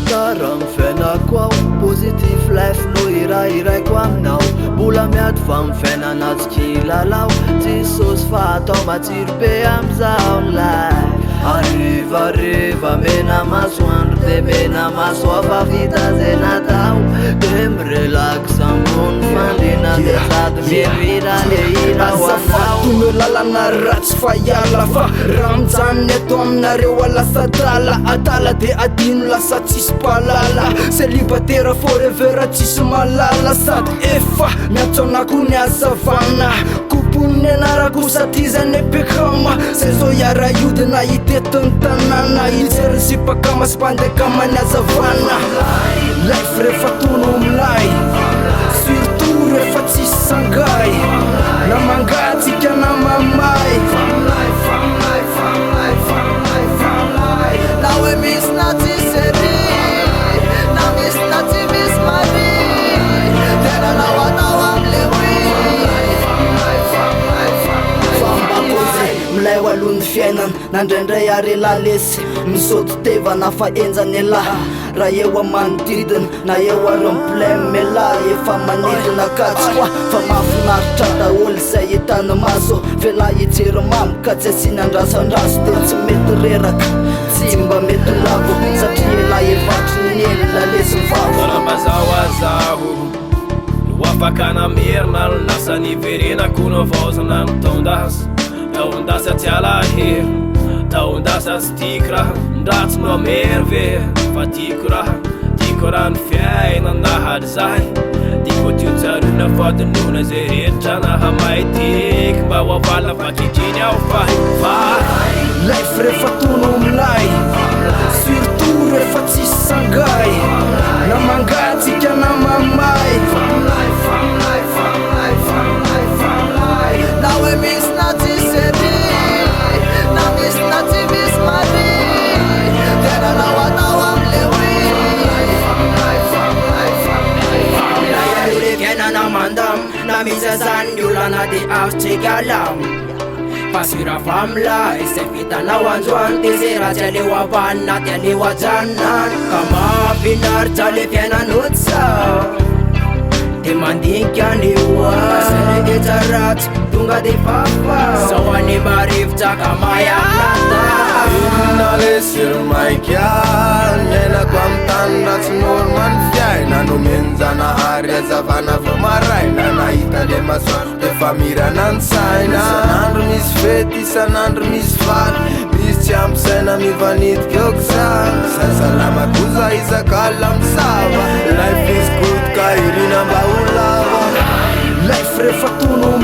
tara mifenako ao positif life no irairaiko aminao mbola miady fa mifenanatsy kilalao tsisosy fatao matsiro be amizao life arivariva mena masoandro de mena maso afa vita ze natao de mirelax ambony fandina de sady mirira le hira hoanao lalana ratsy fa iala fa raha mijanony eto aminareo alasa drala atala de adino lasa tsisy palala célibatera forever tsisy malala sady efa miatsonako ny azavana kopony anarako satizany epekama zay zao iara iodina hitetony tanàna ijery sipakama sy mpandekamany azavana life rehefa tono milay surtout rehefa tsisy sangay na mangatsika na mamay na hoe misy na tsisy sery na misy na tsy misy mari tena nao atao amle milay ho alohany fiainana nandraindray ary lalesy misaoty tevana fa enjany alahy raha eo amanodidina na eo ary ampleme lahy efa manidina akatsy koa fa mahafinaritra daholo zay hitana maso fela hijery mamy ka tsy asiana andrasandraso de tsy mety reraka tsy mba mety lavo satria elahy evatry ny ely lalesy mivavo mazao azaho no afaka namerina no lasa niverenako no vaozana no taondasa tsy alahero taondasa tsy tiako raha ndratsy no amery ve fa tiako raha ny fiainanahady zahay tiako tiontsarona fadinona zay rehetra nahamaitik mba hoavalina fakitriny aho fa life rehefa tono milay surtout rehefa tsisy sangay na mangatsika na mamay na hoe misy na tsisy sery na misy na tsy misy mari tena nao atao amle fiainana mandam na misy azany ny olana de avitsika lam pasira familay zay vitanao androany de zay ratsy aleo avanina de aleo ajanonany ka mahafinaritra le fiainan'oty sao de mandinika aneo asaregetra ratsy tonga de fafa sao ane marivitra ka mayaplata nalesir maikian miainako amy tany ratsy normany fiaina no menjanahary azavana vo maraina nahita le masoandro de fa mirana ny saina isanandro misy fety isanandro misy faly misy tsy ampisaina mivanidika eoko zany sasalama koza izakala misava life is good ka irina mba ho lava life rehefa tono